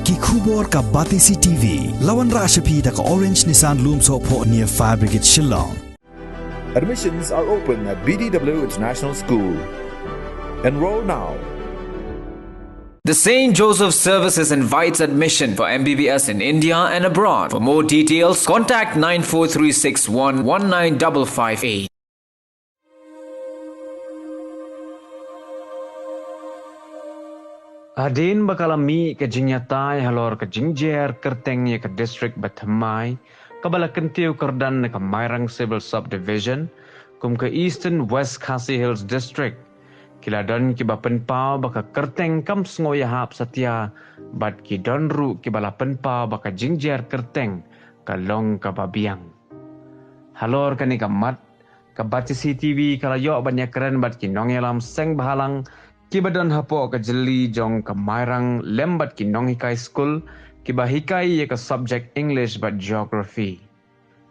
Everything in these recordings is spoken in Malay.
Ki khubor ka Batisi TV. Lawan Rashapi da ka Orange Nissan Lumso po near Fire Brigade Shillong. Admissions are open at BDW International School. Enroll now. The St. Joseph Services invites admission for MBBS in India and abroad. For more details, contact 94361 19558. Adin bakalami ke jinyatai halor ke jingjer kertengnya ke distrik Batamai, kabala kentiu kerdan ke Mairang Civil Subdivision, kum ke Eastern West Khasi Hills District. Kiladon ki bapenpau baka kerteng kam sengoya hap satya, bad ki donru ki bala penpau baka jingjer kerteng ke long ke babiang. Halor ke ni kamat, ke Batisi TV kalau yok banyak keren bad ki nongelam seng bahalang, Kibadan hapo ke jeli jong ke Mairang lembat ki nong hikai school, kiba hikai ye ke subject English but geography.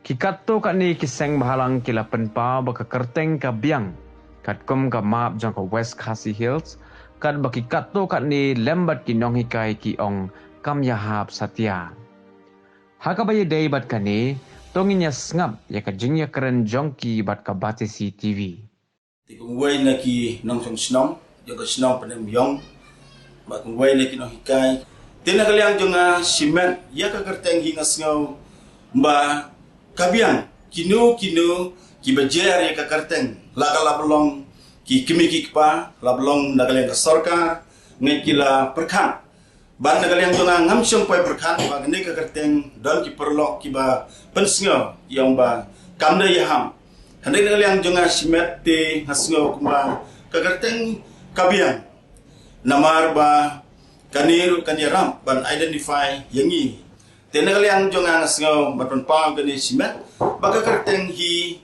Ki katto kat ni ki seng bahalang kila penpa ba ke kerteng ka biang, kat kum ka map jong ke West Khasi Hills, kat ba ki katto kat ni lembat ki nong hikai ki ong kam yahap satya. Haka ba ye day bat ka ni, tonginya sngap ye ka jingya keren jong ki bat ka Batisi TV. Tikung way na ki nong song snong, juga senang pada myong, bakung way lagi no hikai. Tina kaliang jonga simen, ya kagerteng hinga sengau, mba kabiang kinu kibajer ya kagerteng, laga lablong ki kimi kikpa, lablong nagaliang ka sorkar, ngekila perkan. Ban nagaliang jonga ngamsyong pay perkan, ba gani kagerteng dan ki perlok kiba pensengau yang ba kamda yaham. Handai nagaliang jonga simet te hasengau kumba kagerteng kabiang namar ba kanir kanyaram ban identify yangi tena kaliang jonga ngasngau baton pa gani simet baka kerteng hi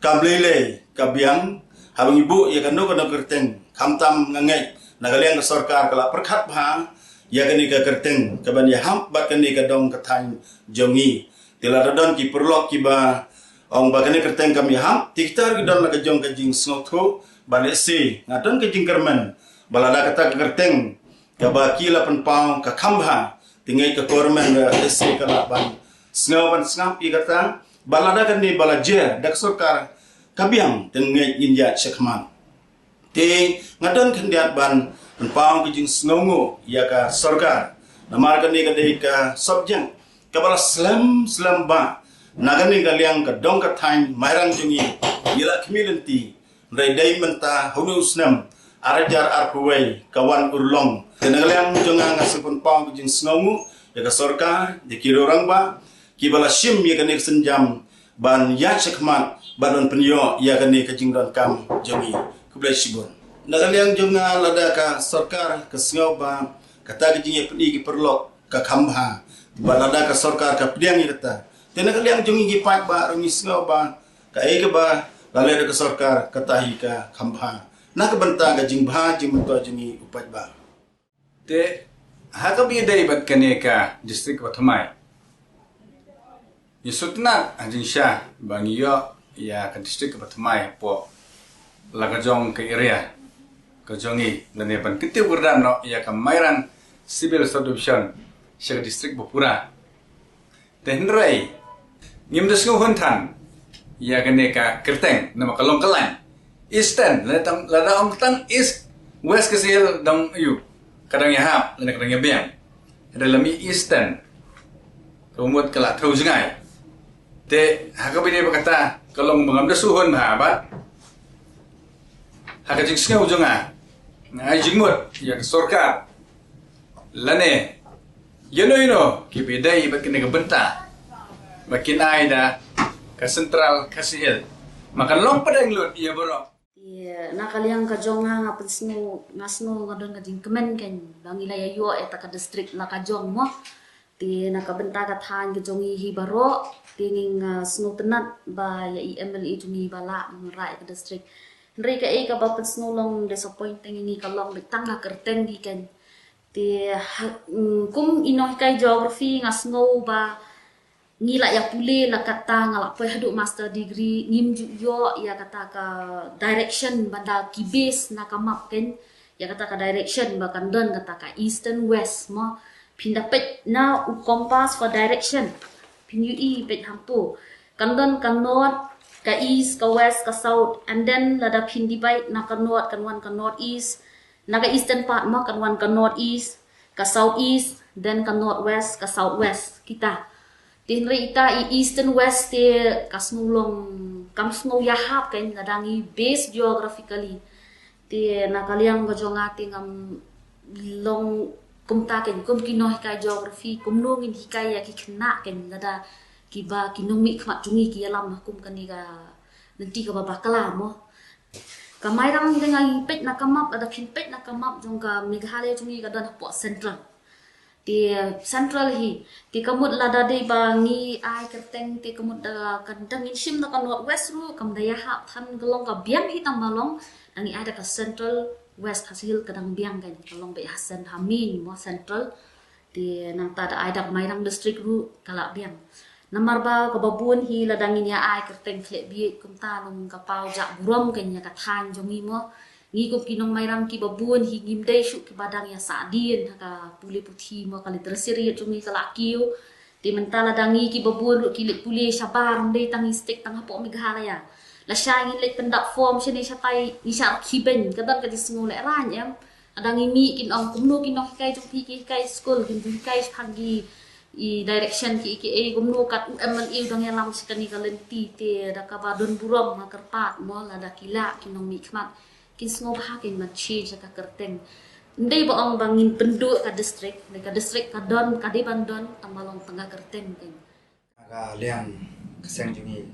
kablele kabiang habang ibu ya kanu kana kerteng kamtam ngangai nagaliang sarkar kala perkhat bha ya gani ka kerteng kaban ya ham ba kani ka dong kathain jongi tila radon ki perlok ki ba ong ba kani kerteng kam ya ham tiktar gidon na ka jong ka jing snotho balesi ngadon ke jingkermen balada kata kerteng ke baki la penpau ke kambha tingai ke kormen esi kala ban sngawan snap i kata balada kan ni balajer dak sorkar kabiang tingai inja sekman te ngadon kendiat ban penpau ke jing snongo ya ka sorkar namar kan ni kadai ka subjek ke bala slam ba nagani kaliang ke dong ka time mairang jungi ila community Redai menta hunus nam arajar arpuway kawan urlong tenagaliang jonga ngasipun pang jing snongu ya ka sorkar de kirorang ba kibala shim ya kanik senjam ban ya chekman banon penyo ya kanik jingron kam jongi kublai sibon nagaliang jonga lada ka sorkar ka sngow ba kata jing pedi ki perlok ka kambha balada ka sorkar ka pediang ita tenagaliang jongi gi pat ba rongi sngow ba ka ke ba lalai ke sorkar katahi ka kambha nak benta ga jingbha jingmentua jingi upat ba te haka bi dai bat kane ka district Batamai yusutna ajin sha bangiyo ya ka district Batamai po lagajong ke area ka jongi lane ban kitiu gurdan no ya ka Mairang Civil Subdivision sha district Bapura te hnrai ngimdesngu huntan ya kene ka kerteng nama kalong kalan Eastern lada ong tang East West Khasi dong yu kadang ya hap lada kadang ya biang ada lami Eastern rumut kala thau jingai te hakabini bakata kalong mangam da suhon ba hakajing snau jonga ngai jingmut ya sorkar lane yeno kibidai bat kene ka benta makin ai da ke Central Khasi Hills makan long padang lut iya borok iya nakaliang ka jonga ngapen ngasno ngadon ka jingkemen ken bangila ya yo eta ka district na ka jong mo ti nakabenta ka than ke jongi hi baro tinging snu tenat ba ya MLE jungi bala ngrai ka district nri ka ka ba snu long disappointing ni ka long bitang na kerteng gi ken ti kum inoh kai geography ngasno ba ngila ya pule la kata ngalak poi haduk master degree ngim yo ya kata ka direction banda ki base na ka map ken ya kata ka direction bahkan don kata ka eastern west mo pindah pet na u compass for direction pin ui pet hampu kandon kan north ka east ka west ka south and then lada pin divide na ka north kan one ka north east na ka eastern part mo kan one ka north east ka south east then ka north west ka south west kita tinri ita i eastern west te kasnulong kam snow yahap kan ladangi base geographically te nakaliang gajongati ngam long kumta ken kum kino hikai geography kum nungin hikai ya ki khna ken lada kiba kinumi khmat jungi ki alam kum kani ga nanti ka baba kala mo kamai rang dengan pet na kamap ada pin pet na kamap jong ka Meghalaya jungi ka dan po central ti central hi ti kamut lada de bangi ai kerteng ti kamut da kandang insim na kan north west ru kam daya ha than gelong ka biang hi tambalong dangi ada ka central west hasil kadang biang kan kalong be hasan hamin mo central ti nang ta da ada mairang district ru kala biang namar ba ka babun hi ladang inya ai kerteng khle bi kum ta nong ka pau ja burom kan nya ka than jongi mo ngi ko kinong mairang ki babun hi ngim dei shu ki badang ya sadin ka puli puthi mo kali tersiri jongi kala kiu ti mentala dangi ki babun ru kilik puli sabar dei tangi stik tang hapo Meghalaya la sha ngi lek pendak form sini sha tai ni sha kiben kadang ka disngu le ran em adang mi kin ong kumno kinong kai jong pi ki kai school kin kai phagi i direction ki e gumno kat UMNE dong yang lam sekani kalenti te da ka badon burom ma kerpat mo la da kila kinong mi khmat kin sngo ba kin ma chi ka kerteng ndai ba ong bangin penduk ka district ka don ka de bandon tamalong tengah kerteng kin aga liang keseng jungi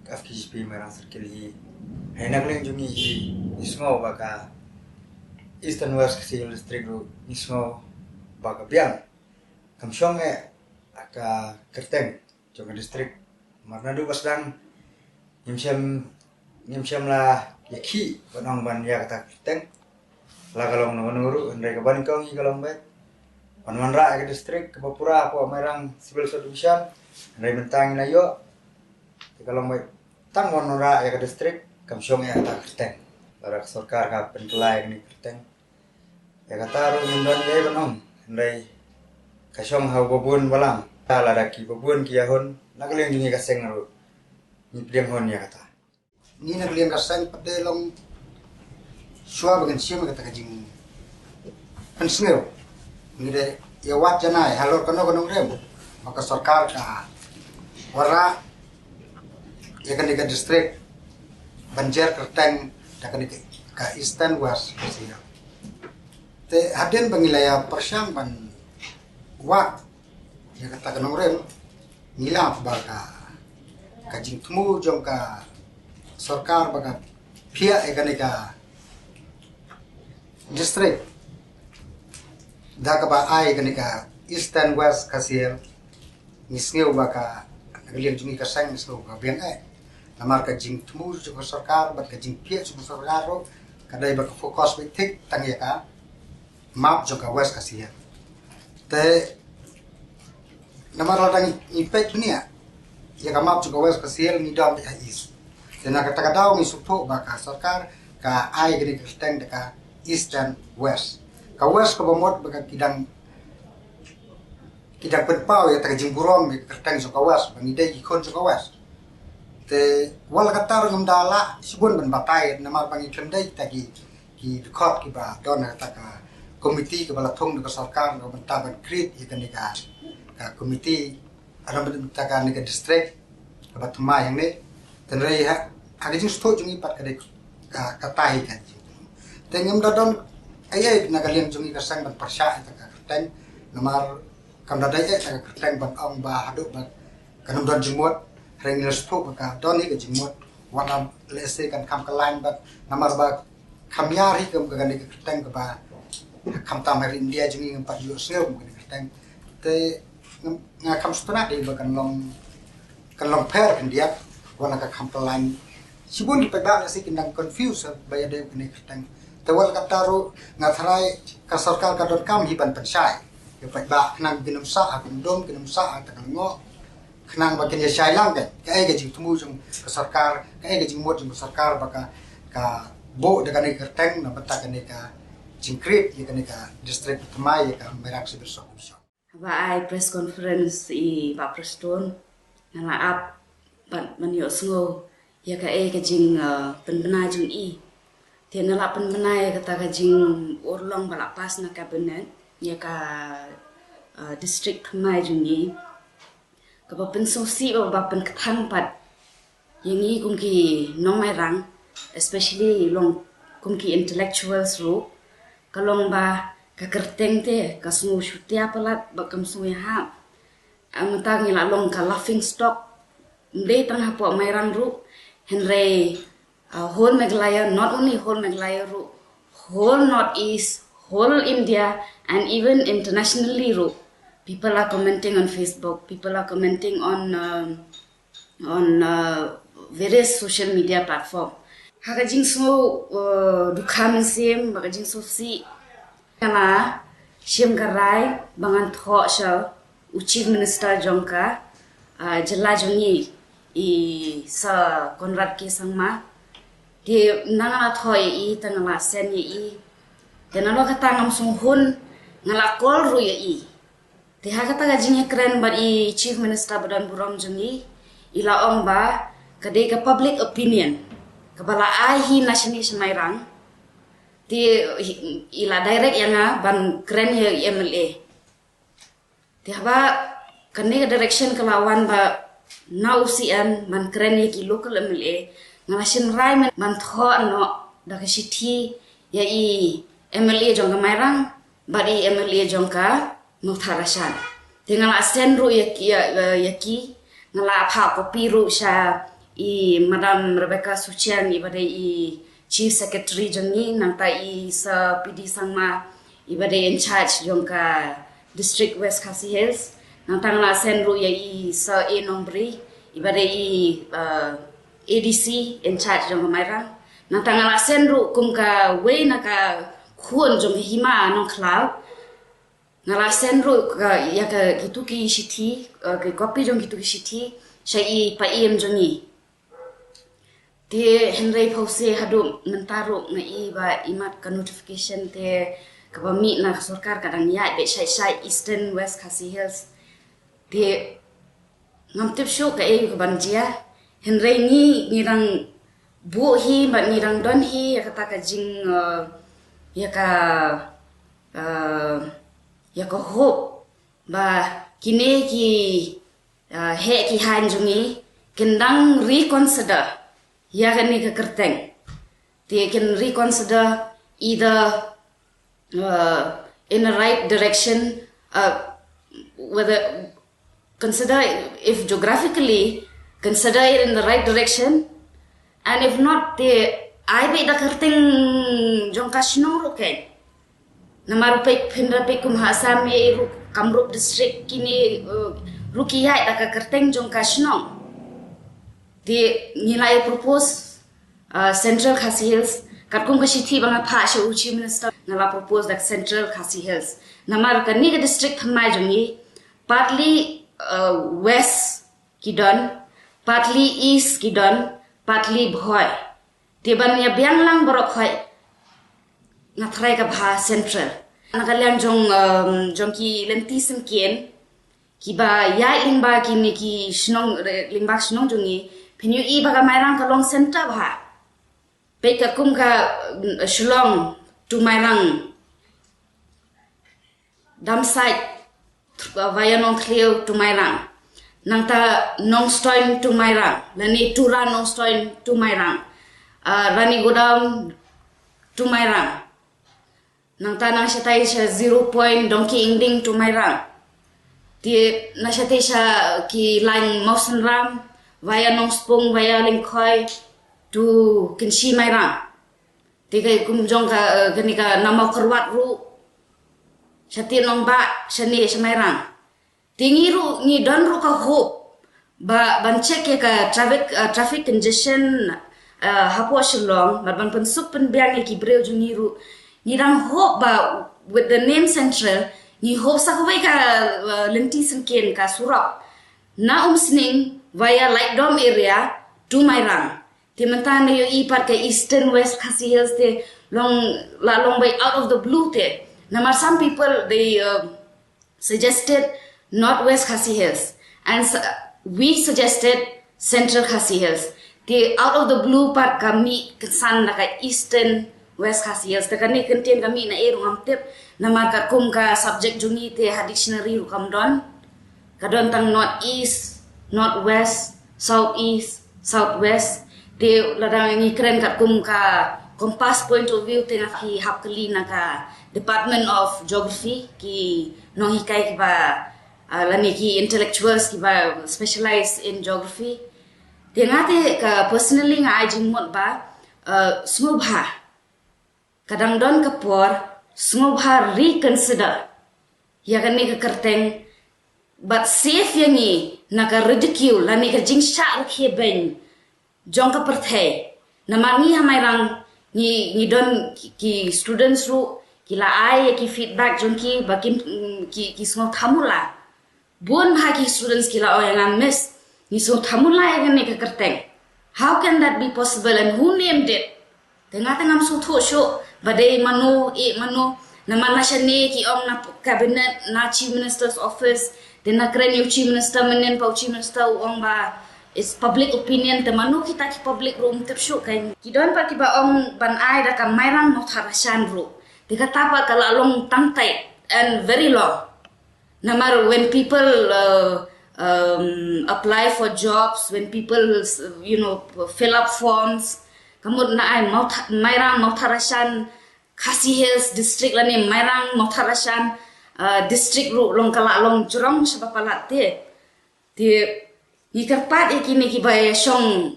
FKGP merang circle hi henak liang jungi hi sngo ba ka Eastern West Civil District ru sngo ba ka biang kamsyong aka kerteng jonga district marnadu basdang nyimsyam la yaki banong ban ya kata kerteng la kalong no nuru ndai ka ban kong i kalong bet pan ra ka district ka Bapura po merang civil subdivision ndai bentang na yo kalong bet tang ra ya ka district kamsyong ya kata kerteng lara sarkar ka penkelai ni kerteng ya kata ru ndon ye banong ndai kasyong hau babun balang ala daki babun kiahon nakaleng jungi kaseng ru ni priang hon ya kata ni nakaleng kaseng pade long shua bagan sim kata kajing pensneu ni de ya wat janai halor kono rem maka sarkar ka wara ya kan dekat district Banjar Kerteng dakan ka Eastern West sih te haden bangilaya persyang ban wak ya kata kanong rem ngilap baka kajing temu jong ka sarkar baka pia ekanika district daka ba ai ekanika Eastern West kasir ngisngeu baka nagliang jungi kasang ngisngeu ka biang namar kajing temu jong ka sarkar baka kajing pia jong sarkar ro kadai baka fokus betik tangya ka map jong ka west kasir te namar ladang impact dunia ya kamap juga wes kasiel ni dam di is dan kata daw ni supo baka sarkar ka ai gini kerteng deka Eastern West ka west ka bomot baka kidang penpau ya taka jingburom kerteng suka west bangide ikon suka west te wal katar ngumdala sibun ben batai namar bangi klemdai tagi ki dekot ki ba don taka komiti ke balatung ke sarkar ke bentaban krit ikan nika ka komiti ada bentakan nika district ke batuma yang ni tenrai ha agajing sto jungi pat kadek ka tai kan tengem dadon ayai nagalian jungi kasang ban persya ka kerteng namar kam dadai ka kerteng ban ong ba hadu ba kanam don jimot rengil sto ka don ni ke jimot wana lese kan kam kalain bat namar ba kamyari ke ganik kerteng ke ba kam tamar India jungi ngampat yo sngeu mungkin kerteng te ngakam stana de bakan long per India wala ka kam lain sibun di pegda nasi kindang confuse baya de kene kerteng te wal kataru ngatharai ka sarkar ka kam hiban pensai ke pegda nang ginum sa akun dom ginum sa takango khnang bakin ya shailang ke ai ga jing tumu jung ka sarkar ka ai ga jing mot jung sarkar baka ka bo de kane kerteng na bata kane ka jingkrit ya kane ka district Tamai ya ka Merang Civil Subdivision Ba ai press conference I Pak Preston ngala ap ban manyo sngo ya ka ke jing penbena jung I tian ngala penbena kata ka jing urlong bala pas na cabinet ya ka district Khmer jung I ka ba pen sosi ba pen kthang pat yang I kum ki nong mai rang especially long kum ki intellectuals ru kalong ba ka kerteng te ka sungu shutia palat ba kam sungu ha amta ngila long ka laughing stock mde tang ha po mai rang ru henry whole Meghalaya, not only whole Meghalaya ru whole Northeast, whole India and even internationally ru people are commenting on Facebook, people are commenting on various social media platform haka jing so dukha sim haka jing so si kala Shim Garai bangan tho sha Chief Minister jongka jela jongi I sa Konrad ke sangma di nangala tho I tangala sen I tenalo kata ngam sung hun ngala kol ru I di haka ta gajing kren ba I Chief Minister badan burong jongi ila ong ba kadai ka public opinion kabala ai nationally semairang di ila direct yang ban keren ya MLA di haba kani direction kelawan ba nausian ban keren ya ki local MLA ngasin rai man tho no da ka sithi ya I MLA jong mairang ba I MLA jong ka mutharasan tinggal asen ru ya ki ngala pha kopi ru sha I Madam Rebecca Suchian ibadai I Chief Secretary jongi nangta I sa PD sangma ibadai in charge jongka District West Khasi Hills nangta ngala sen ru ya I sa A Nombri ibadai I ADC in charge jongka Mairang nangta ngala sen ru kumka way naka khun jong hima nong cloud ngala sen ru ka ya ka gitu ki sithi ke copy jong gitu ki sithi sai pa im jongi di Henry Pause hadu mentaru ngai ba imat ka notification te ka mi na sarkar kadang ya be sai Eastern West Khasi Hills di ngam tip show ka ka banjia Henry ni rang bu hi ba ni rang don hi ya kata ka jing ya ka hope ba kini ki he ki han jungi kendang reconsider ya kan ni ka kerteng they can reconsider either in the right direction whether consider if geographically consider it in the right direction and if not they I be da kerteng jong kasno roken namaru pe phindra pe kum hasam e Kamrup district kini rukiya da ka kerteng jong kasno di nilai propose Central Khasi Hills katkum ka sithi banga pha she Chief Minister ngala propose that Central Khasi Hills namar ka ni district thamai jongi partly west kidon partly east kidon partly bhoi tiban ya biang lang borok khoi ngathrai ka bha central nagalang jong ki lenti sim kien ki ba ya limba ki ni ki shnong limba shnong jongi Pinyu I baga mairang ka long center ba pe ka kum ka Shillong to mairang dam site via nong cleo to mairang nangta nong stoin to mairang lani tura nong stoin to mairang rani godam to mairang nangta nang shatai sha 0 point donkey inding to mairang ti na shatai sha ki line motion ram via Nongspong, via Lingkhoi to Kinshi Mairang. Tiga kumjong ka ganika nama kerwat ru. Shati nong ba shani Mairang. Tingi ru ni don ru ka hope ba ban check ka traffic congestion hapo Shillong ban pensuk pen biang ki breu jungi ru. Ni rang hope ba with the name central ni hope sa ka lenti senken ka surap. Na sning via Light Dome area to Mairang. Timantan na yung ipar ka Eastern West Khasi Hills long by out of the blue te. Namar some people they suggested Northwest Khasi Hills, and we suggested Central Khasi Hills. The out of the blue part kami kesan naka Eastern West Khasi Hills. Tekani kentian kami na eru ngamtip nama kum ka subject jungi te ha dictionary rukam don. Kadon tang Northeast, Northwest, Southeast, Southwest. Te ladang ngi keren kum ka compass point of view tengah ki hap kali naka Department of Geography ki nong hikai ki ba lani ki intellectuals ki ba specialized in geography. Tengah te ka personally nga ajing mot ba smubha kadang don kapor smubha reconsider ya kan ni ka kerteng but safe yang ni naka ridicule lani ka jing sha rakhe ben jong ka perthai namangi hamai rang ni don ki students ru ki la ai ki feedback jong ki bakim ki smol thamula bun ha ki students ki la o yang miss ni so thamula yang ni ka kerteng. How can that be possible and who named it? Tengah-tengah so tho sho badai mano nama nasyane ki om na cabinet na chief minister's office then na kren yu chief minister menen pau chief minister ong ba is public opinion te mano kita ki public room tep sho kan ki don pa ki ba om ban ai da ka mairang no tharashan ru dikata pa kala long tangtai and very long. Namar when people apply for jobs, when people fill up forms, kamu na ay mairang mautharashan Khasi Hills district lani mairang mautharashan district ru long kala long jurong sabapalat te ikarpat ikini ki bay shong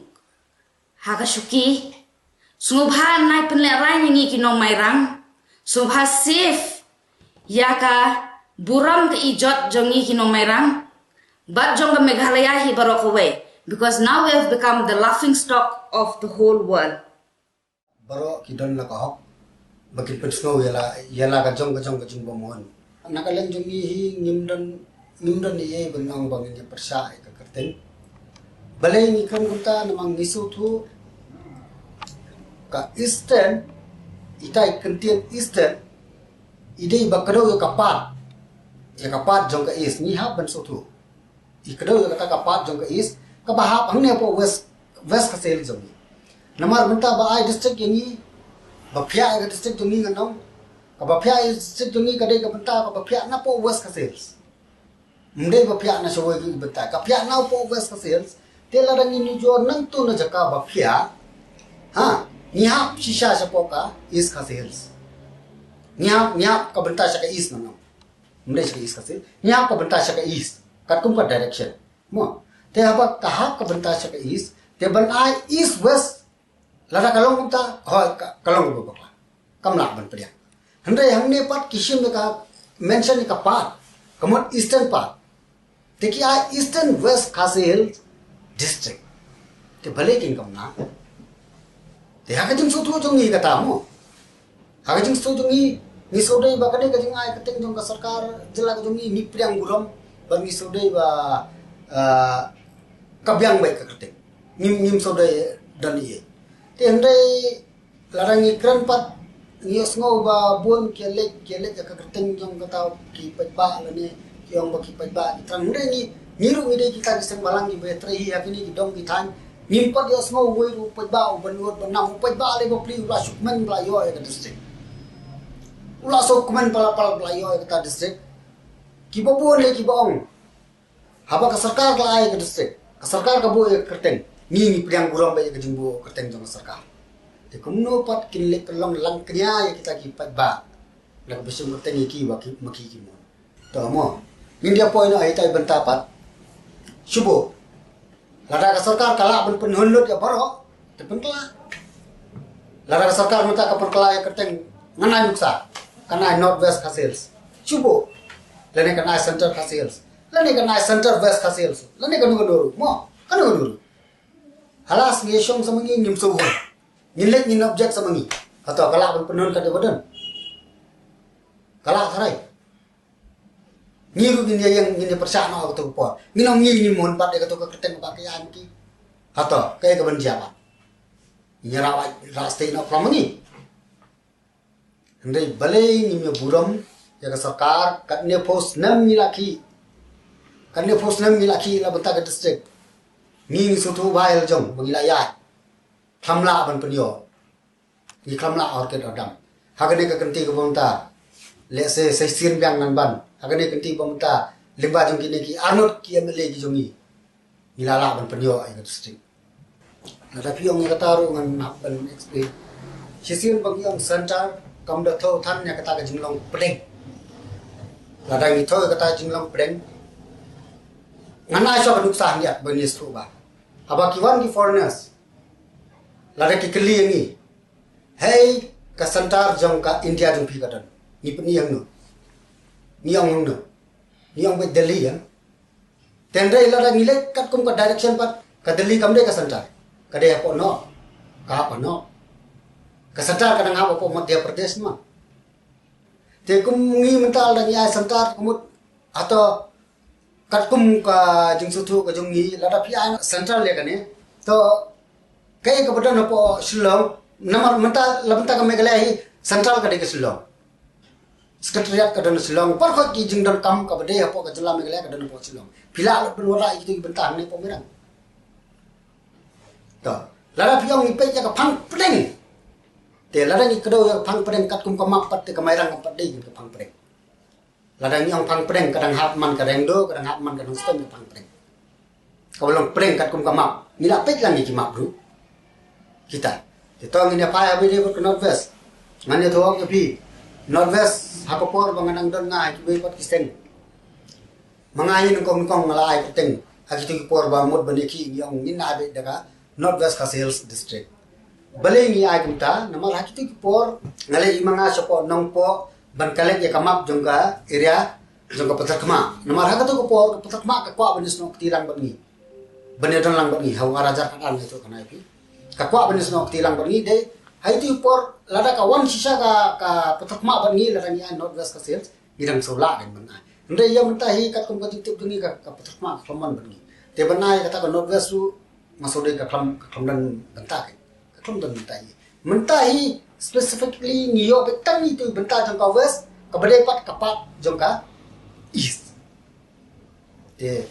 hakasuki sumubha nai penlerai ngi ki no mairang subha safe yaka buram ke ijot jongi ki no mairang but jonga Meghalaya hi barok away because now we have become the laughing stock of the whole world. Baro kidon na kahok bakit pensno yala ka jong bomon. Nakalang jong hi ngimdan iye benang bangin ya persa ka kerten. Balay ni kan kunta namang nisu tu ka Eastern itai kentian Eastern idei bakado yo kapat ya kapat jong ka East ni ha ban so tu. Ikado yo kata kapat jong ka East ka bahap hangne po West ka sel jong. Namar benta ba ai district yangi bapya ka district jong ni nganong ka bapya district jong ni kadai ka benta ka bapya na po West ka sales. Mde bapya na show ki benta ka bapya na po West ka sales. Tela rangi ni jo nang tu na jaka bapya ha niha shisha sa po ka East ka sales. Niha ka benta sa ka East nang. Mde sa East ka sales. Niha ka benta sa ka East. Kat kum ka direction. Mo. Te apa kahap ka benta sa ka East. Te ban ai East West. Lada kalong ta ho kalong ba ba. Kamla ban priya. Handai hamne pat kishim ka mention ka part. Kamot Eastern part. Te ki ai Eastern West Khasi Hills district. Te bale king kamna. Te ha ka jing so tu jong ni kata mo. Ha ka jing so jong ni so dei ba ka dei ka jing ai ka teng jong ka sarkar jela ka jong ni priang guram ban ni so dei ba kabyang bai ka teng. Nim so dei dan iye. Te handai larang ikran pat ngiyos ngo ba buon kelek ka kerteng jong kata ki pajba lani yang baki pajba trang ndai ni niru ide kita diseng balang ni betre hi akini ki dong ki than nimpat yos ngo woi ru pajba ban wot banam pajba le bo pli ula sukmen bla yo ka district ula sukmen pala bla yo ka district ki bo buon le ki bong haba ka sarkar la ai ka district ka sarkar ka bo kerteng ni priang guram ba ka jingbo kerteng jong sarkar. Te kumno pat kinle kalong lang knya ya kita ki pajba la besung kerteng ki wa ki maki ki mo to mo India point ai tai bentapat subo lada ka sarkar kala ban penhunlut ya baro te penkla lada ka sarkar minta ka perkala ya kerteng nganai nuksa kana Northwest Khasi Hills subo lene kana Center Khasi Hills lene kana Center West Khasi Hills lene kana ngodoro mo kana ngodoro halas ngisyong samangi ngim subo nilek ngin object samangi atau kala ban penhun ka de badan kala sarai ngiru gini yang gini persana aku tu por minong ngini mon pat ka tu ka kerten pakaian ki atau kay ka ban siapa nyarawa rastay na pramangi ndai balay ngimya buram ya ke sarkar kat ne post 6 milaki kan ne post 6 milaki la benta ke district ni sutu bail jong wilayah khamla ban penyo ni khamla or ke dam hagane ke kenti ke bonta le se sin biang nan ban hagane kenti bonta limba jong kini ki anut ki emle ki jongi milala ban penyo ai ke district ada piong ni kata ru ngan ban explain sisin bagi yang center kam da tho than nya kata ka jinglong pedeng lada ni tho kata jinglong pedeng ngana so kaduk sah niat bani stru ba aba kiwan ki foreigners lada ki keli ni hey ka center jong ka India jong pi katan ni peni yang no ni yang be Delhi ya tendre lada ni le kat kum ka direction pat ka Delhi kam de ka center ka de po no ka pa no kesadar kadang apa po Madhya Pradesh mah. Te kum ngi mental dan ya sentar kumut atau kat kum ka jing sutu ka jung ngi lada pi an central le kan to kai ka badan po Shillong namar mental labenta ka Meghalaya central ka de ka Shillong. Sekretariat ka dan Shillong par ko ki jing dan kam ka bade po ka jela Meghalaya ka dan po Shillong. Pila benora itu bentah ne po mirang. To lada pi ang ipe ka phang pedeng te ladang ni kedo yang phang pedeng kat kum kamak pat te kamairang kam pedeng ke phang pedeng ladang yang phang pedeng kadang hap man kadang do kadang hap man kadang stem phang pedeng kalau pedeng kat kum kamak ni la pet lang ni kimak bro kita te tong ni pa abi ni ke northwest ngani tho ke pi northwest hakopor banganang don ngai ki pat kisten mangai ni kong ngalai pedeng hagi tu por ba mot baniki yang ni na be daga northwest ka sales district bale ni ay kumta namar hakiti por ngale imanga sopo nongpo ban kalek ya kamap jongka area jongka patakma namar hakato ko por patakma ka kwa banis no ktirang bangi banedon lang bangi hawa raja kan itu kana ipi ka kwa banis no ktirang bangi de haiti por lada ka wan sisa ka patakma bangi lada ni northwest ka sales irang sola den bana nde ya mentahi kat kum katip dungi ka patakma khlaman bangi te banai kata ka northwest su masode ka khlam bentak không cần mentahi specifically niyo betan itu bentar jangka west ke bedepat kapat jangka east te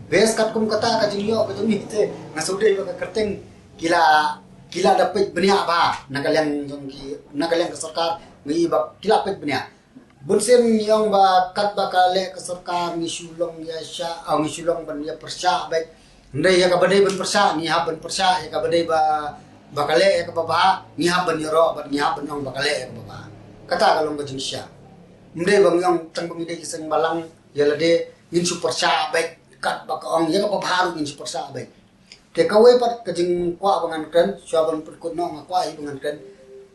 best kat kum kata ka niyo betul ni te ngasude ka kerteng kila dapat benia ba nagalian jongki nagalian ke sarkar ngi ba kila dapat benia bunsen yang ba kat bakale ke sarkar ni sulong ya sha au ni sulong ban ya persya baik ndai ya ka bedai ban persya ni ha ban persya ya ka bedai ba bakale ya ke baba ni ha ban yoro ban ni ha ban ong bakale ya ke baba kata kalong ka jingsya mde bang yang tang bang ide kisang balang ya lade in super sa baik kat baka ong ya ke baba haru in super sa baik te kawe pat ka jing kwa bangan kan syaban perkut no ngakwa i bangan kan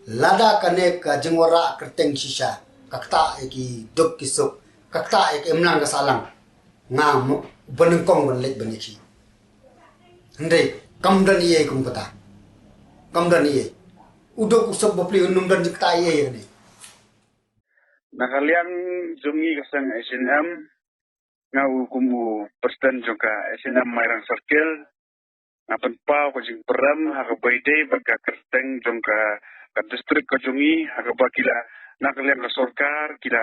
lada kane ka jingwara kerteng sisa kakta ki dok kisuk kakta ek emlang ka salang ngam benengkong ban lek baniki ndai kamdan iye kum kata kamdan iye udok usap bapli unum dan jikta iye ni nakalian jungi kasang SNM ngau kumu presiden juga SNM Mairang Circle ngapan pau ko jing peram haga baide baka kerteng jongka ka distrik ko jungi haga bakila nakalian ka sarkar kila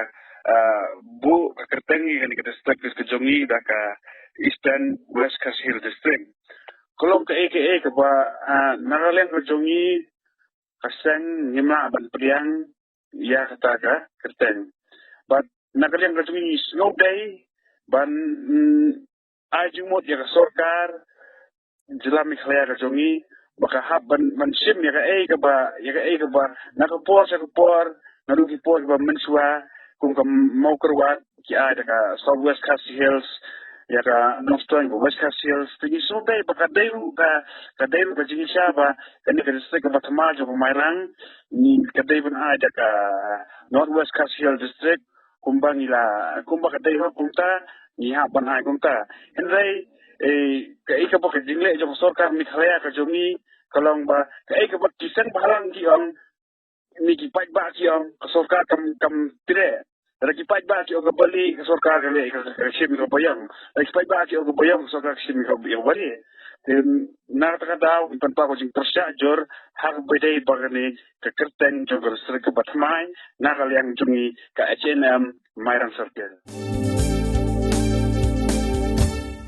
bu ka kerteng ni ka distrik ko jungi daka Eastern West Kasihil district kolong ke eke ke ba nakalian ko jungi kasang ngima ban priang ya kata ka kerteng but nakalian ko jungi snow day ban ajumot ya ka sarkar jela Meghalaya ka jongi baka hab ban sim ya ka ba nakapor sa kapor narugi por ba mensua kung ka mau kerwat ki ada ka Southwest Khasi Hills ya ka Northern West Khasi Hills tingi so bay baka dairu ka jingi siya ba kani ka district ka Batama jo Mairang ni ka dairu ada ka Northwest Khasi Hills district kumba ka dairu kumta ni haban ai kumta henry ka ika ba ka jingle jo sarkar Meghalaya ka jongi kalong ba ka ika ba kisang balang ki ang ni ki pai ba ki ang ka sarkar kam tire Lagi pai ba ki oga bali ka sorkar ka le ka shimi ka bayang. Lagi pai ba ki oga bayang sorkar ka shimi ka bali. Nar ta daw pan pa ko jing persya jor hak bedai bagani ka kerteng jogor srek batmai nakal yang jungi ka HNM Mairang Circle.